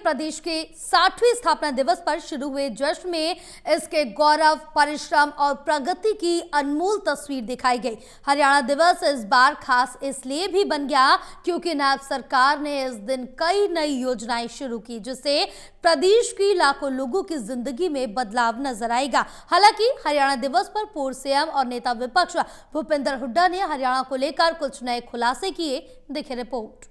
प्रदेश के 60वें स्थापना दिवस पर शुरू हुए जश्न में इसके गौरव, परिश्रम और प्रगति की अनमोल तस्वीर दिखाई गई। हरियाणा दिवस इस बार खास इसलिए भी बन गया क्योंकि नायब सरकार ने इस दिन कई नई योजनाएं शुरू की, जिससे प्रदेश की लाखों लोगों की जिंदगी में बदलाव नजर आएगा। हालांकि हरियाणा दिवस पर पूर्व सीएम और नेता विपक्ष भूपेंद्र हुड्डा ने हरियाणा को लेकर कुछ नए खुलासे किए। देखिए रिपोर्ट।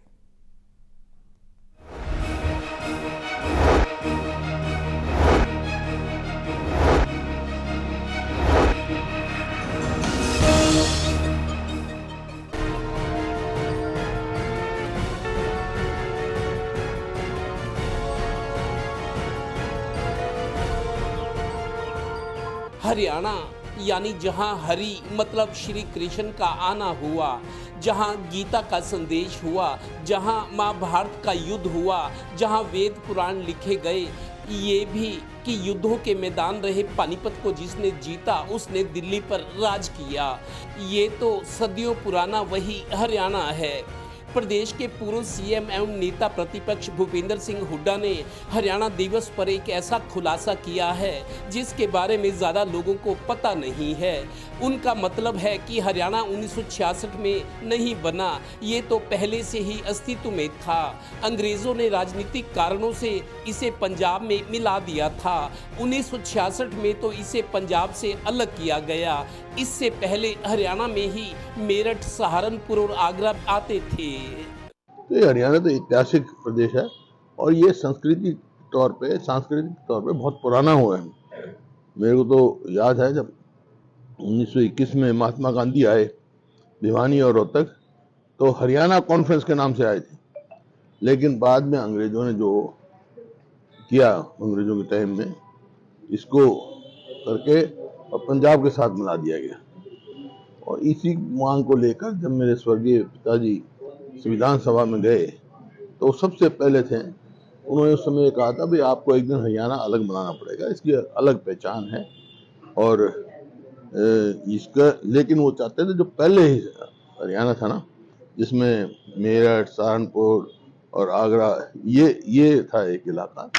हरियाणा यानी जहां हरि मतलब श्री कृष्ण का आना हुआ, जहां गीता का संदेश हुआ, जहां महाभारत का युद्ध हुआ, जहां वेद पुराण लिखे गए, ये भी कि युद्धों के मैदान रहे पानीपत को जिसने जीता उसने दिल्ली पर राज किया। ये तो सदियों पुराना वही हरियाणा है। प्रदेश के पूर्व सीएम एवं नेता प्रतिपक्ष भूपेंद्र सिंह हुड्डा ने हरियाणा दिवस पर एक ऐसा खुलासा किया है जिसके बारे में ज़्यादा लोगों को पता नहीं है। उनका मतलब है कि हरियाणा 1966 में नहीं बना, ये तो पहले से ही अस्तित्व में था। अंग्रेज़ों ने राजनीतिक कारणों से इसे पंजाब में मिला दिया था। 1966 में तो इसे पंजाब से अलग किया गया। इससे पहले हरियाणा में ही मेरठ, सहारनपुर और आगरा आते थे। तो हरियाणा तो ऐतिहासिक प्रदेश है और ये सांस्कृतिक तौर पे बहुत पुराना हुआ है। मेरे को तो याद है जब 1921 में महात्मा गांधी आए भिवानी और रोहतक, तो हरियाणा कॉन्फ्रेंस के नाम से आए थे, लेकिन बाद में अंग्रेजों ने जो किया, अंग्रेजों के टाइम में इसको करके और पंजाब के साथ मिला दिया गया। और इसी मांग को लेकर जब मेरे स्वर्गीय पिताजी संविधान सभा में गए तो सबसे पहले थे, उन्होंने उस समय कहा था भाई आपको एक दिन हरियाणा अलग बनाना पड़ेगा, इसकी अलग पहचान है। और इसका लेकिन वो चाहते थे जो पहले ही हरियाणा था ना, जिसमें मेरठ, सहारनपुर और आगरा, ये था एक इलाका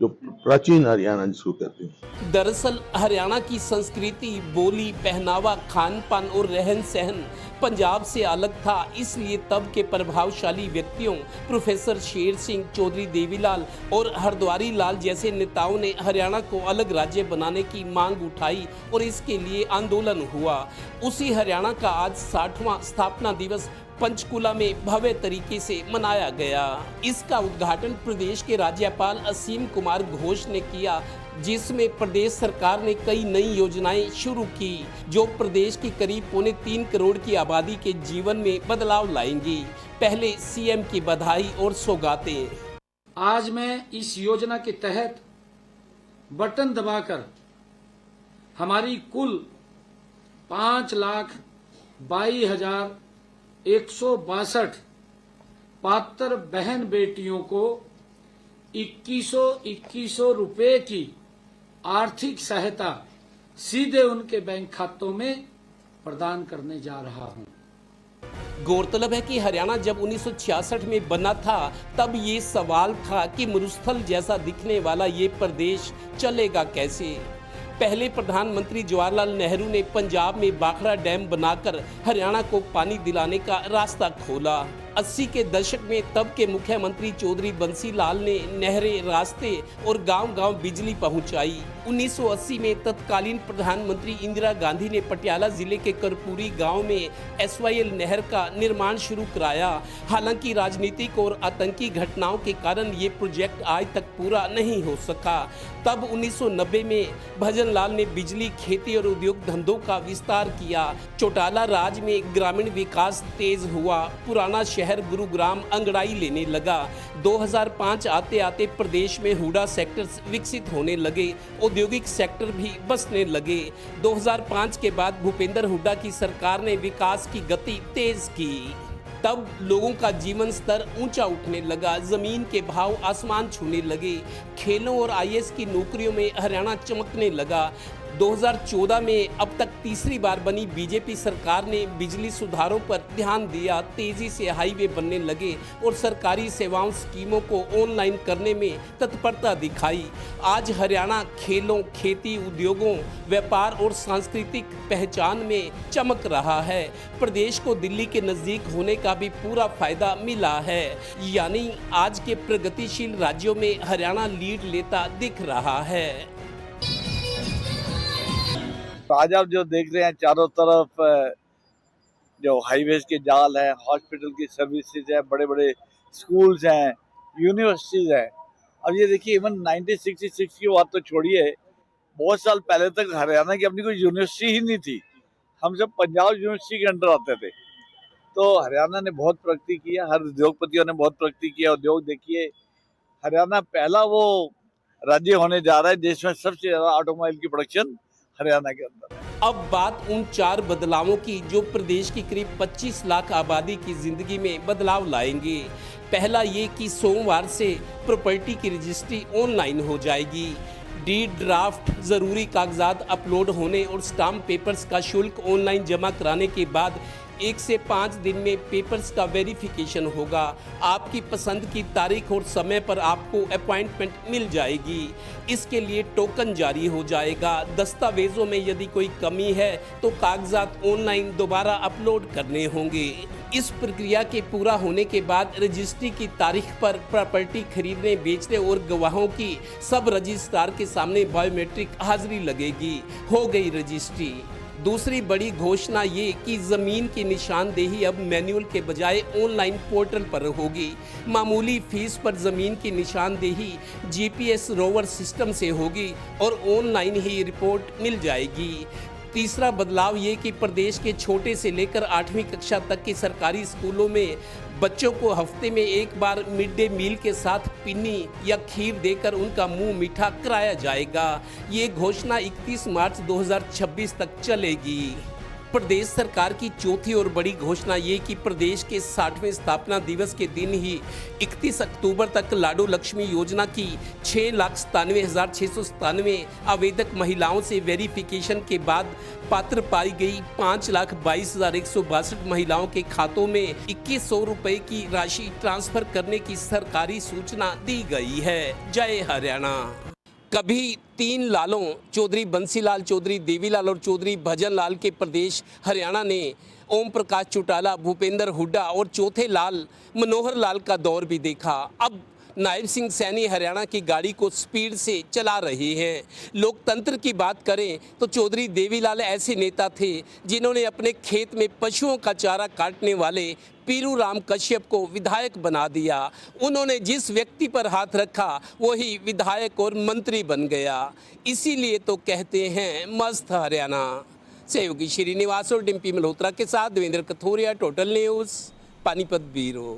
जो प्राचीन हरियाणा जिसको कहते हैं। दरअसल हरियाणा की संस्कृति, बोली, पहनावा, खान पान और रहन सहन पंजाब से अलग था। इसलिए तब के प्रभावशाली व्यक्तियों प्रोफेसर शेर सिंह, चौधरी देवीलाल और हरद्वारी लाल जैसे नेताओं ने हरियाणा को अलग राज्य बनाने की मांग उठाई और इसके लिए आंदोलन हुआ। उसी हरियाणा का आज 60वां स्थापना दिवस पंचकुला में भव्य तरीके से मनाया गया। इसका उद्घाटन प्रदेश के राज्यपाल असीम कुमार घोष ने किया, जिसमें प्रदेश सरकार ने कई नई योजनाएं शुरू की जो प्रदेश की करीब 3.25 करोड़ की आबादी के जीवन में बदलाव लाएंगी। पहले सीएम की बधाई और सौगातें। आज मैं इस योजना के तहत बटन दबाकर हमारी कुल 5,22,162 पात्र बहन बेटियों को 2100 रुपए की आर्थिक सहायता सीधे उनके बैंक खातों में प्रदान करने जा रहा हूं। गौरतलब है कि हरियाणा जब 1966 में बना था तब ये सवाल था कि मरुस्थल जैसा दिखने वाला ये प्रदेश चलेगा कैसे। पहले प्रधानमंत्री जवाहरलाल नेहरू ने पंजाब में बाखड़ा डैम बनाकर हरियाणा को पानी दिलाने का रास्ता खोला। 80 के दशक में तब के मुख्यमंत्री चौधरी बंसी लाल ने नहरें, रास्ते और गांव-गांव बिजली पहुंचाई। 1980 में तत्कालीन प्रधानमंत्री इंदिरा गांधी ने पटियाला जिले के कर्पूरी गांव में SYL नहर का निर्माण शुरू कराया। हालांकि राजनीतिक और आतंकी घटनाओं के कारण ये प्रोजेक्ट आज तक पूरा नहीं हो सका। तब 1990 में भजन लाल ने बिजली, खेती और उद्योग धंधों का विस्तार किया। चौटाला राज में ग्रामीण विकास तेज हुआ। पुराना शहर गुरुग्राम अंगड़ाई लेने लगा। 2005 आते आते प्रदेश में हुडा सेक्टर्स विकसित होने लगे, औद्योगिक सेक्टर भी बसने लगे। 2005 के बाद भूपेंद्र हुड्डा की सरकार ने विकास की गति तेज की। तब लोगों का जीवन स्तर ऊंचा उठने लगा, जमीन के भाव आसमान छूने लगे, खेलों और IAS की नौकरियों में हरियाणा चमकने लगा। 2014 में अब तक तीसरी बार बनी बीजेपी सरकार ने बिजली सुधारों पर ध्यान दिया, तेजी से हाईवे बनने लगे और सरकारी सेवाओं स्कीमों को ऑनलाइन करने में तत्परता दिखाई। आज हरियाणा खेलों, खेती, उद्योगों, व्यापार और सांस्कृतिक पहचान में चमक रहा है। प्रदेश को दिल्ली के नजदीक होने का भी पूरा फायदा मिला है, यानी आज के प्रगतिशील राज्यों में हरियाणा लीड लेता दिख रहा है। तो आज आप जो देख रहे हैं चारों तरफ जो हाईवेज के जाल है, हॉस्पिटल की सर्विसेज है, बड़े बड़े स्कूल्स हैं, यूनिवर्सिटीज हैं। अब ये देखिए इवन 1966 की बात तो छोड़िए, बहुत साल पहले तक हरियाणा की अपनी कोई यूनिवर्सिटी ही नहीं थी। हम सब पंजाब यूनिवर्सिटी के अंडर आते थे। तो हरियाणा ने बहुत प्रगति किया, हर उद्योगपतियों ने बहुत प्रगति किया। उद्योग देखिए, हरियाणा पहला वो राज्य होने जा रहा है जिसमें सबसे ज्यादा ऑटोमोबाइल की प्रोडक्शन हरियाणा के अंदर। अब बात उन 4 बदलावों की जो प्रदेश की करीब 25 लाख आबादी की जिंदगी में बदलाव लाएंगे। पहला ये कि सोमवार से प्रॉपर्टी की रजिस्ट्री ऑनलाइन हो जाएगी। डीड ड्राफ्ट, जरूरी कागजात अपलोड होने और स्टाम्प पेपर्स का शुल्क ऑनलाइन जमा कराने के बाद 1 से 5 दिन में पेपर्स का वेरिफिकेशन होगा। आपकी पसंद की तारीख और समय पर आपको अपॉइंटमेंट मिल जाएगी। इसके लिए टोकन जारी हो जाएगा। दस्तावेजों में यदि कोई कमी है तो कागजात ऑनलाइन दोबारा अपलोड करने होंगे। इस प्रक्रिया के पूरा होने के बाद रजिस्ट्री की तारीख पर प्रॉपर्टी खरीदने, बेचने और गवाहों की सब रजिस्ट्रार के सामने बायोमेट्रिक हाजिरी लगेगी। हो गई रजिस्ट्री। दूसरी बड़ी घोषणा ये कि ज़मीन की निशानदेही अब मैनुअल के बजाय ऑनलाइन पोर्टल पर होगी। मामूली फीस पर ज़मीन की निशानदेही GPS रोवर सिस्टम से होगी और ऑनलाइन ही रिपोर्ट मिल जाएगी। तीसरा बदलाव ये कि प्रदेश के छोटे से लेकर 8वीं कक्षा तक के सरकारी स्कूलों में बच्चों को हफ्ते में एक बार मिड डे मील के साथ पिन्नी या खीर देकर उनका मुंह मीठा कराया जाएगा। ये घोषणा 31 मार्च 2026 तक चलेगी। प्रदेश सरकार की चौथी और बड़ी घोषणा ये कि प्रदेश के 60वें स्थापना दिवस के दिन ही 31 अक्टूबर तक लाडो लक्ष्मी योजना की 6,97,697 आवेदक महिलाओं से वेरिफिकेशन के बाद पात्र पाई गई 5,22,162 महिलाओं के खातों में 2100 रुपए की राशि ट्रांसफर करने की सरकारी सूचना दी गई है। जय हरियाणा। कभी 3 लालों चौधरी बंसीलाल चौधरी, देवीलाल और चौधरी भजनलाल के प्रदेश हरियाणा ने ओम प्रकाश चौटाला, भूपेंद्र हुड्डा और चौथे लाल मनोहर लाल का दौर भी देखा। अब नायब सिंह सैनी हरियाणा की गाड़ी को स्पीड से चला रहे हैं। लोकतंत्र की बात करें तो चौधरी देवीलाल ऐसे नेता थे जिन्होंने अपने खेत में पशुओं का चारा काटने वाले पीरू राम कश्यप को विधायक बना दिया। उन्होंने जिस व्यक्ति पर हाथ रखा वही विधायक और मंत्री बन गया। इसीलिए तो कहते हैं मस्त हरियाणा। सहयोगी श्रीनिवास और डिम्पी मल्होत्रा के साथ Devendra Kathoria, Total News, Panipat bureau.